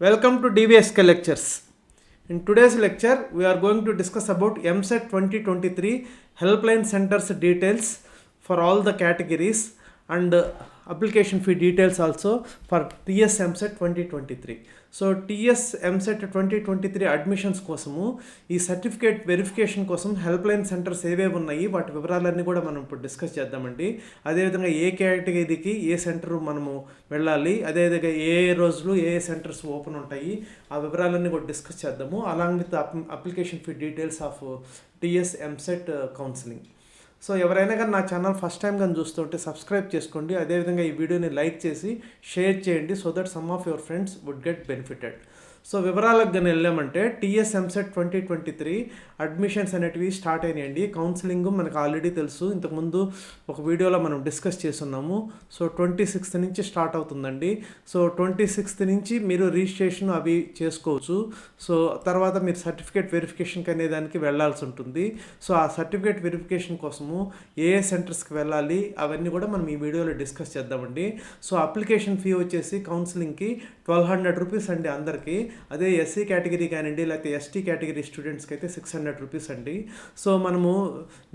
Welcome to DVSK lectures. In today's lecture, we are going to discuss about MSET 2023 helpline centers details for all the categories and application fee details also for TS MSET 2023. So TS EAMCET 2023 admissions కోసము ఈ certificate verification కోసం help line centres ఏవేవి ఉన్నాయి వాటి వివరాలన్నీ కూడా మనం ఇప్పుడు డిస్కస్ చేద్దామండి. అదేవిధంగా ఏ కేటగిరీకి ఏ సెంటర్ మనము వెళ్ళాలి, అదేవిధంగా ఏ రోజులు ఏ సెంటర్స్ ఓపెన్ ఉంటాయి, ఆ వివరాలన్నీ కూడా డిస్కస్ చేద్దాము. Along with application fee details of TS EAMCET counselling. So ఎవరైనా కానీ నా ఛానల్ ఫస్ట్ టైం కానీ చూస్తుంటే సబ్స్క్రైబ్ చేసుకోండి. అదేవిధంగా ఈ వీడియోని లైక్ చేసి షేర్ చేయండి so that some of your friends would get benefited. So వివరాలకు కానీ వెళ్ళామంటే టీఎస్ ఎంసెట్ 2023 అడ్మిషన్స్ అనేటివి స్టార్ట్ అయినాయండి. కౌన్సిలింగ్ మనకు ఆల్రెడీ తెలుసు, ఇంతకుముందు ఒక వీడియోలో మనం డిస్కస్ చేస్తున్నాము. సో 26th నుంచి స్టార్ట్ అవుతుందండి. సో 26th నుంచి మీరు రిజిస్ట్రేషన్ అవి చేసుకోవచ్చు. సో తర్వాత మీరు సర్టిఫికేట్ వెరిఫికేషన్కి అనే దానికి వెళ్ళాల్సి ఉంటుంది. సో ఆ సర్టిఫికేట్ వెరిఫికేషన్ కోసము ఏ సెంటర్స్కి వెళ్ళాలి అవన్నీ కూడా మనం ఈ వీడియోలో డిస్కస్ చేద్దామండి. సో అప్లికేషన్ ఫీ వచ్చేసి కౌన్సిలింగ్కి 1200 రూపీస్ అండి అందరికీ. అదే ఎస్సీ కేటగిరీ కానివ్వండి లేకపోతే ఎస్టీ కేటగిరీ స్టూడెంట్స్కి అయితే 600 రూపీస్ అండి. సో మనము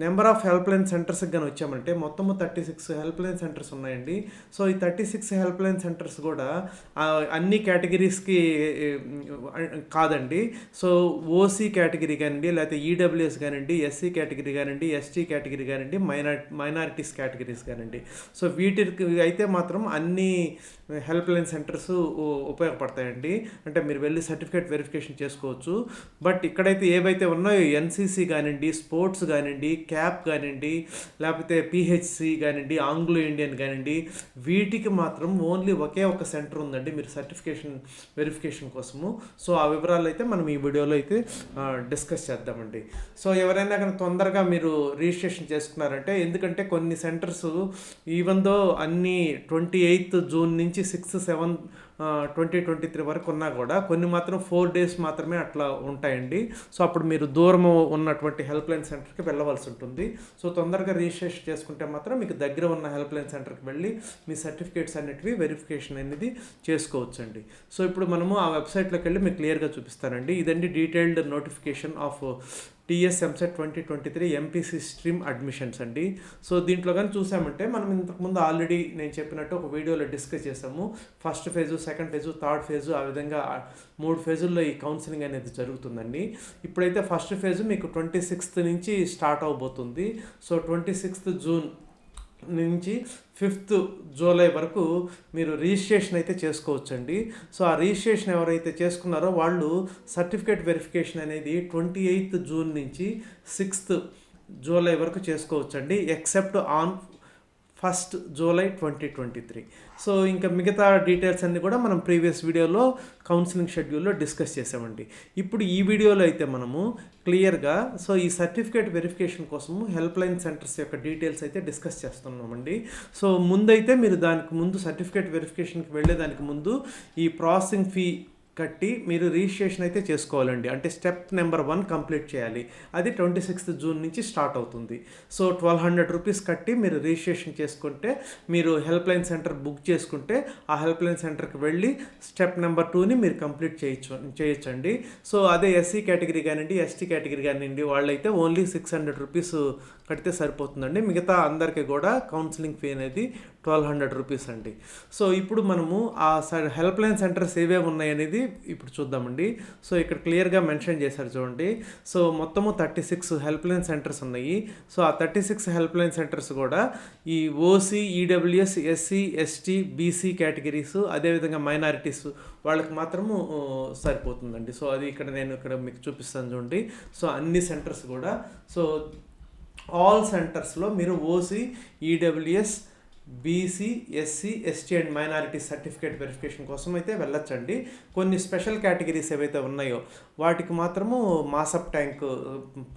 నెంబర్ ఆఫ్ హెల్ప్ లైన్ సెంటర్స్కి కానీ వచ్చామంటే మొత్తము 36 హెల్ప్ లైన్ సెంటర్స్ ఉన్నాయండి. సో ఈ 36 హెల్ప్ లైన్ సెంటర్స్ కూడా అన్ని కేటగిరీస్కి కాదండి. సో ఓసీ కేటగిరీ కానివ్వండి లేకపోతే ఈడబ్ల్యూఎస్ కానివ్వండి, ఎస్సీ కేటగిరీ కానివ్వండి, ఎస్టీ కేటగిరీ కానివ్వండి, మైనారిటీస్ కేటగిరీస్ కానివ్వండి. సో వీటికి అయితే మాత్రం అన్ని హెల్ప్ లైన్ సెంటర్స్ ఉపయోగపడతాయండి. అంటే మీరు వెళ్ళి సర్టిఫికేట్ వెరిఫికేషన్ చేసుకోవచ్చు. బట్ ఇక్కడైతే ఏవైతే ఉన్నాయో ఎన్సీసీ కానివ్వండి, స్పోర్ట్స్ కానివ్వండి, క్యాప్ కానివ్వండి, లేకపోతే పిహెచ్సి కానివ్వండి, ఆంగ్లో ఇండియన్ కానివ్వండి, వీటికి మాత్రం ఓన్లీ ఒకే ఒక సెంటర్ ఉందండి మీరు సర్టిఫికేషన్ వెరిఫికేషన్ కోసము. సో ఆ వివరాలు అయితే మనం ఈ వీడియోలో అయితే డిస్కస్ చేద్దామండి. సో ఎవరైనా కానీ తొందరగా మీరు రిజిస్ట్రేషన్ చేసుకున్నారంటే, ఎందుకంటే కొన్ని సెంటర్స్ ఈవెన్ దో అన్ని 28th జూన్ నుంచి 6/7/2023 వరకు ఉన్నా కూడా కొన్ని మాత్రం 4 days మాత్రమే అట్లా ఉంటాయండి. సో అప్పుడు మీరు దూరం ఉన్నటువంటి హెల్ప్ లైన్ సెంటర్కి వెళ్ళవలసి ఉంటుంది. సో తొందరగా రిజిస్ట్రేషన్ చేసుకుంటే మాత్రం మీకు దగ్గర ఉన్న హెల్ప్ లైన్ సెంటర్కి వెళ్ళి మీ సర్టిఫికేట్స్ అనేటివి వెరిఫికేషన్ అనేది చేసుకోవచ్చండి. సో ఇప్పుడు మనము ఆ వెబ్సైట్లోకి వెళ్ళి మీకు క్లియర్గా చూపిస్తానండి. ఇదండి detailed notification off TS EAMCET 2023 MPC stream admissions అండి. సో దీంట్లో కానీ చూసామంటే మనం ఇంతకుముందు ఆల్రెడీ నేను చెప్పినట్టు ఒక వీడియోలో డిస్కస్ చేసాము. First phase, second phase, third phase, ఆ విధంగా 3 ఫేజుల్లో ఈ కౌన్సిలింగ్ అనేది జరుగుతుందండి. ఇప్పుడైతే ఫస్ట్ ఫేజు మీకు 26th నుంచి స్టార్ట్ అవబోతుంది. సో 26th జూన్ నుంచి 5th జూలై వరకు మీరు రిజిస్ట్రేషన్ అయితే చేసుకోవచ్చండి. సో ఆ రిజిస్ట్రేషన్ ఎవరైతే చేసుకున్నారో వాళ్ళు సర్టిఫికేట్ వెరిఫికేషన్ అనేది 28th జూన్ నుంచి 6th జూలై వరకు చేసుకోవచ్చండి, except on 1st July 2023. So ఇంకా మిగతా డీటెయిల్స్ అన్నీ కూడా మనం ప్రీవియస్ వీడియోలో కౌన్సిలింగ్ షెడ్యూల్లో డిస్కస్ చేసామండి. ఇప్పుడు ఈ వీడియోలో అయితే మనము క్లియర్గా సో ఈ సర్టిఫికేట్ వెరిఫికేషన్ కోసము హెల్ప్ లైన్ సెంటర్స్ యొక్క డీటెయిల్స్ అయితే డిస్కస్ చేస్తున్నామండి. సో ముందైతే మీరు దానికి ముందు సర్టిఫికేట్ వెరిఫికేషన్కి వెళ్ళేదానికి ముందు ఈ ప్రాసెసింగ్ ఫీ కట్టి మీరు రిజిస్ట్రేషన్ అయితే చేసుకోవాలండి. అంటే స్టెప్ నెంబర్ 1 కంప్లీట్ చేయాలి. అది 26th జూన్ నుంచి స్టార్ట్ అవుతుంది. సో 1200 రూపీస్ కట్టి మీరు రిజిస్ట్రేషన్ చేసుకుంటే మీరు హెల్ప్ లైన్ సెంటర్ బుక్ చేసుకుంటే ఆ హెల్ప్ లైన్ సెంటర్కి వెళ్ళి స్టెప్ నెంబర్ 2ని మీరు కంప్లీట్ చేయొచ్చండి. సో అదే ఎస్సీ కేటగిరీ కానివ్వండి, ఎస్టీ కేటగిరీ కానివ్వండి వాళ్ళైతే ఓన్లీ 600 రూపీస్ కడితే సరిపోతుందండి. మిగతా అందరికీ కూడా కౌన్సిలింగ్ ఫీ అనేది 1200 రూపీస్ అండి. సో ఇప్పుడు మనము ఆ హెల్ప్ లైన్ సెంటర్స్ ఏవేవి ఉన్నాయి అనేది ఇప్పుడు చూద్దామండి. సో ఇక్కడ క్లియర్గా మెన్షన్ చేశారు చూడండి. సో మొత్తము 36 హెల్ప్ లైన్ సెంటర్స్ ఉన్నాయి. సో ఆ 36 హెల్ప్ లైన్ సెంటర్స్ కూడా ఈ OC, EWS, SC, ST, BC categories, అదేవిధంగా మైనారిటీస్ వాళ్ళకి మాత్రము సరిపోతుందండి. సో అది నేను ఇక్కడ మీకు చూపిస్తాను చూడండి. సో అన్ని సెంటర్స్ కూడా సో ఆల్ సెంటర్స్లో మీరు OC, EWS, BC, SC, ST and minority certificate verification కోసం అయితే వెళ్ళొచ్చండి. కొన్ని స్పెషల్ కేటగిరీస్ ఏవైతే ఉన్నాయో వాటికి మాత్రము మాసప్ ట్యాంక్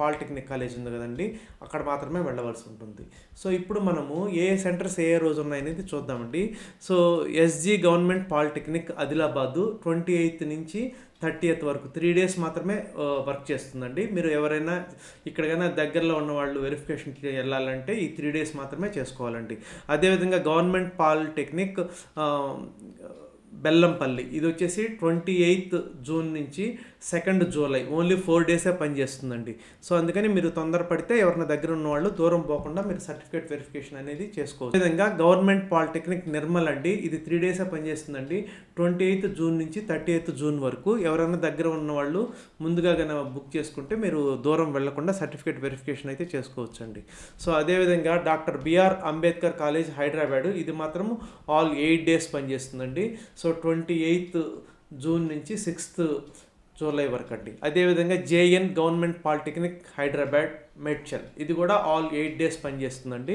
పాలిటెక్నిక్ కాలేజ్ ఉంది కదండి, అక్కడ మాత్రమే వెళ్ళవలసి ఉంటుంది. సో ఇప్పుడు మనము ఏ సెంటర్స్ ఏ రోజు ఉన్నాయనేది చూద్దామండి. So SG government polytechnic Adilabad 28th నుంచి 30th వరకు 3 days మాత్రమే వర్క్ చేస్తుందండి. మీరు ఎవరైనా ఇక్కడికైనా దగ్గరలో ఉన్న వాళ్ళు వెరిఫికేషన్కి వెళ్ళాలంటే ఈ 3 days మాత్రమే చేసుకోవాలండి. అదేవిధంగా గవర్నమెంట్ పాలిటెక్నిక్ బెల్లంపల్లి ఇది వచ్చేసి 28th జూన్ నుంచి 2nd జూలై ఓన్లీ 4 డేసే పనిచేస్తుందండి. సో అందుకని మీరు తొందరపడితే ఎవరైనా దగ్గర ఉన్న వాళ్ళు దూరం పోకుండా మీరు సర్టిఫికేట్ వెరిఫికేషన్ అనేది చేసుకోవచ్చు. విధంగా గవర్నమెంట్ పాలిటెక్నిక్ నిర్మల్ అండి, ఇది 3 డేసే పనిచేస్తుందండి. 28th జూన్ నుంచి 30th జూన్ వరకు ఎవరైనా దగ్గర ఉన్న వాళ్ళు ముందుగా కనుక బుక్ చేసుకుంటే మీరు దూరం వెళ్లకుండా సర్టిఫికేట్ వెరిఫికేషన్ అయితే చేసుకోవచ్చు అండి. సో అదేవిధంగా doctor BR Ambedkar college Hyderabad, ఇది మాత్రం ఆల్ 8 డేస్ పనిచేస్తుందండి. సో 28th జూన్ నుంచి 6th జూలై వరకు అండి. అదేవిధంగా జేఎన్ గవర్నమెంట్ పాలిటెక్నిక్ హైదరాబాద్ మెడ్చల్, ఇది కూడా ఆల్ 8 డేస్ పనిచేస్తుందండి.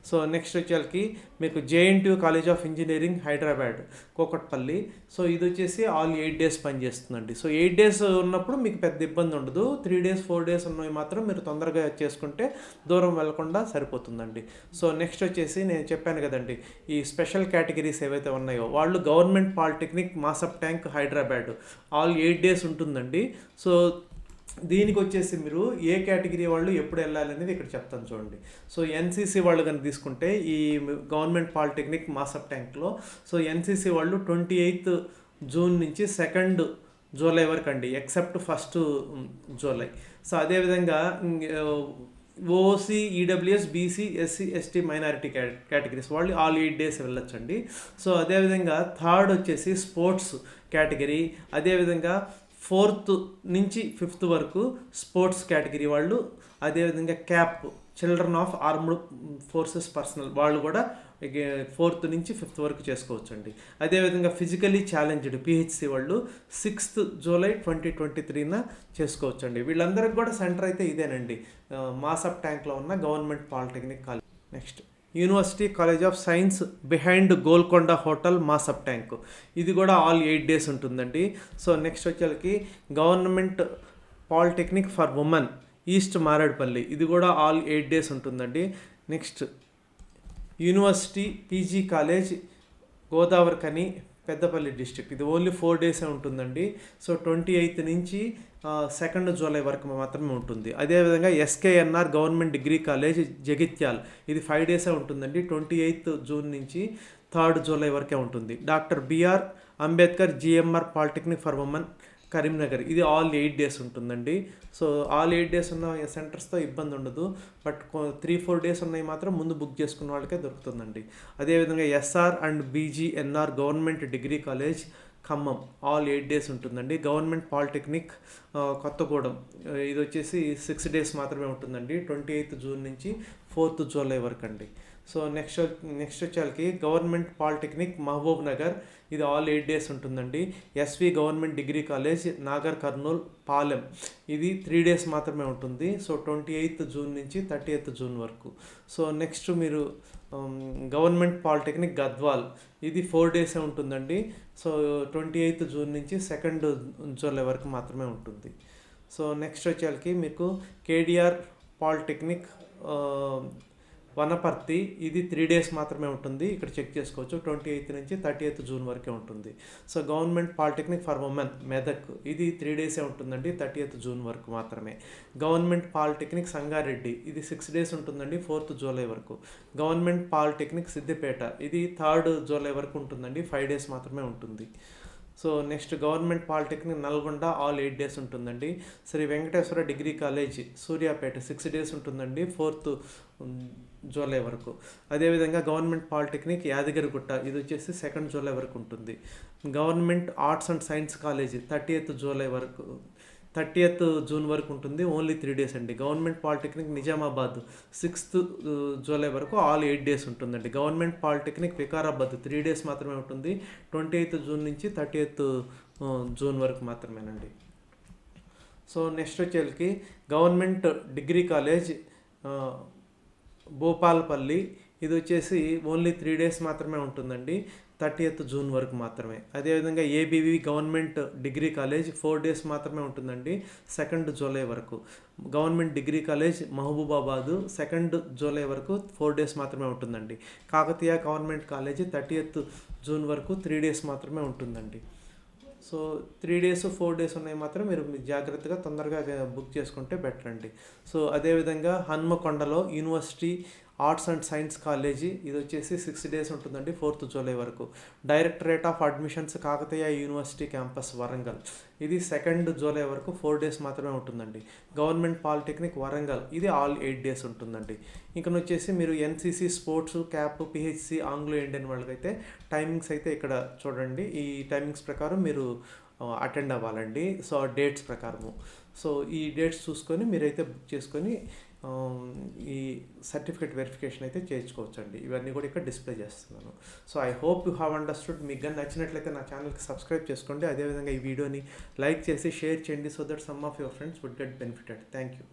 సో నెక్స్ట్ వచ్చేకి మీకు JNTU college of engineering Hyderabad Kukatpally, so ఇది వచ్చేసి ఆల్ 8 డేస్ పనిచేస్తుందండి. సో 8 డేస్ ఉన్నప్పుడు మీకు పెద్ద ఇబ్బంది ఉండదు. 3 డేస్ 4 డేస్ ఉన్నవి మాత్రం మీరు తొందరగా చేసుకుంటే దూరం వెళ్లకుండా సరిపోతుందండి. సో నెక్స్ట్ వచ్చేసి నేను చెప్పాను కదండి, ఈ స్పెషల్ కేటగిరీస్ ఏవైతే ఉన్నాయో వాళ్ళు government polytechnic మాసప్ tank Hyderabad all 8 days ఉంటుందండి. సో దీనికి వచ్చేసి మీరు ఏ కేటగిరీ వాళ్ళు ఎప్పుడు వెళ్ళాలి అనేది ఇక్కడ చెప్తాను చూడండి. సో ఎన్సీసీ వాళ్ళు కనుక తీసుకుంటే ఈ గవర్నమెంట్ పాలిటెక్నిక్ మాసప్ ట్యాంక్లో సో ఎన్సీసీ వాళ్ళు 28th జూన్ నుంచి 2nd జూలై వరకు అండి, ఎక్సెప్ట్ 1st జూలై. సో అదేవిధంగా OC, EWS, BC, SC, ST, minority categories వాళ్ళు ఆల్ 8 డేస్ వెళ్ళొచ్చండి. సో అదేవిధంగా 3rd వచ్చేసి స్పోర్ట్స్ కేటగిరీ, అదేవిధంగా 4th నుంచి 5th వరకు స్పోర్ట్స్ కేటగిరీ వాళ్ళు, అదేవిధంగా cap children of armed forces personnel వాళ్ళు కూడా 4th నుంచి 5th వరకు చేసుకోవచ్చు అండి. అదేవిధంగా ఫిజికలీ ఛాలెంజ్డ్ పిహెచ్సి వాళ్ళు 6th జూలై 2023 చేసుకోవచ్చు అండి. వీళ్ళందరికీ కూడా సెంటర్ అయితే ఇదేనండి, మాసప్ ట్యాంక్లో ఉన్న government polytechnic college. Next university college of science behind Golconda hotel Masab tank, ఇది కూడా ఆల్ 8 డేస్ ఉంటుందండి. సో నెక్స్ట్ వచ్చేకి government polytechnic for women east Maredpally, ఇది కూడా ఆల్ 8 డేస్ ఉంటుందండి. Next university PG college Godavarikhani Peddapalli district, ఇది ఓన్లీ 4 డేసే ఉంటుందండి. సో 28th నుంచి 2nd జూలై వరకు మాత్రమే ఉంటుంది. అదేవిధంగా SKNR government degree college Jagtial, ఇది 5 డేసే ఉంటుందండి. 28th జూన్ నుంచి 3rd జూలై వరకే ఉంటుంది. Doctor BR Ambedkar GMR polytechnic for women Karimnagar, ఇది ఆల్ 8 డేస్ ఉంటుందండి. సో ఆల్ 8 డేస్ ఉన్న సెంటర్స్తో ఇబ్బంది ఉండదు, బట్ 3-4 డేస్ ఉన్నాయి మాత్రం ముందు బుక్ చేసుకున్న వాళ్ళకే దొరుకుతుందండి. అదేవిధంగా SR and BGNR government degree college Khammam, all 8 days ఉంటుందండి. గవర్నమెంట్ పాలిటెక్నిక్ కొత్తగూడెం, ఇది వచ్చేసి 6 డేస్ మాత్రమే ఉంటుందండి. 28th జూన్ నుంచి 4th జూలై వరకు అండి. సో నెక్స్ట్ వచ్చేకి గవర్నమెంట్ పాలిటెక్నిక్ మహబూబ్ నగర్, ఇది ఆల్ 8 డేస్ ఉంటుందండి. SV government degree college Nagar Kurnool Palem, ఇది 3 డేస్ మాత్రమే ఉంటుంది. సో 28th జూన్ నుంచి 30th జూన్ వరకు. సో నెక్స్ట్ మీరు గవర్నమెంట్ పాలిటెక్నిక్ గద్వాల్, ఇది 4 డేసే ఉంటుందండి. సో 28th జూన్ నుంచి 2nd జూలై వరకు మాత్రమే ఉంటుంది. సో నెక్స్ట్ వచ్చేకి మీకు కేడిఆర్ పాలిటెక్నిక్ వనపర్తి, ఇది 3 డేస్ మాత్రమే ఉంటుంది. ఇక్కడ చెక్ చేసుకోవచ్చు. 28th నుంచి 30th జూన్ వరకే ఉంటుంది. So government polytechnic for women Medak, ఇది 3 డేసే ఉంటుందండి. 30th జూన్ వరకు మాత్రమే. గవర్నమెంట్ పాలిటెక్నిక్ సంగారెడ్డి, ఇది 6 డేస్ ఉంటుందండి. 4th జూలై వరకు. గవర్నమెంట్ పాలిటెక్నిక్ సిద్దిపేట, ఇది 3rd జూలై వరకు ఉంటుందండి. 5 డేస్ మాత్రమే ఉంటుంది. So next government polytechnic Nalgonda, all 8 days ఉంటుందండి. Shri Venkateswara degree college Suryapet, 6 days ఉంటుందండి. 4th జూలై వరకు. అదేవిధంగా గవర్నమెంట్ పాలిటెక్నిక్ యాదగిరిగుట్ట, ఇది వచ్చేసి 2nd జూలై వరకు ఉంటుంది. Government arts and science college 30th June వరకు ఉంటుంది. ఓన్లీ 3 డేస్ అండి. Government polytechnic Nizamabad 6th July వరకు ఆల్ 8 డేస్ ఉంటుందండి. గవర్నమెంట్ పాలిటెక్నిక్ వికారాబాద్ 3 డేస్ మాత్రమే ఉంటుంది. 28th జూన్ నుంచి 30th జూన్ వరకు మాత్రమేనండి. సో నెక్స్ట్ వచ్చేకి గవర్నమెంట్ డిగ్రీ కాలేజ్ భూపాలపల్లి, ఇది వచ్చేసి ఓన్లీ 3 డేస్ మాత్రమే ఉంటుందండి. 30th జూన్ వరకు మాత్రమే. అదేవిధంగా ABV government degree college 4 days మాత్రమే ఉంటుందండి. 2nd జూలై వరకు. Government degree college Mahabubabad 2nd July వరకు 4 డేస్ మాత్రమే ఉంటుందండి. Kakatiya government college 30th June వరకు 3 డేస్ మాత్రమే ఉంటుందండి. సో 3 డేస్ 4 డేస్ ఉన్నాయి మాత్రం మీరు జాగ్రత్తగా తొందరగా బుక్ చేసుకుంటే బెటర్ అండి. సో అదేవిధంగా హన్మకొండలో university arts and science college ఇది వచ్చేసి 6 days ఉంటుందండి, 4th July వరకు. Directorate of admissions Kakatiya university campus Warangal, ఇది 2nd July వరకు 4 days మాత్రమే ఉంటుందండి. గవర్నమెంట్ పాలిటెక్నిక్ వరంగల్, ఇది ఆల్ 8 days ఉంటుందండి. ఇంకా వచ్చేసి మీరు NCC sports cap PHC Anglo Indian వాళ్ళకైతే టైమింగ్స్ అయితే ఇక్కడ చూడండి, ఈ టైమింగ్స్ ప్రకారం మీరు అటెండ్ అవ్వాలండి. సో డేట్స్ ప్రకారము, సో ఈ డేట్స్ చూసుకొని మీరైతే బుక్ చేసుకొని ఈ సర్టిఫికేట్ వెరిఫికేషన్ అయితే చేయించుకోవచ్చండి. ఇవన్నీ కూడా ఇక్కడ డిస్ప్లే చేస్తున్నాను. So I hope you have understood. మీకు కానీ నచ్చినట్లయితే నా ఛానల్కి సబ్స్క్రైబ్ చేసుకోండి. అదేవిధంగా ఈ వీడియోని లైక్ చేసి షేర్ చేయండి, so that some of your friends would get benefited. Thank you.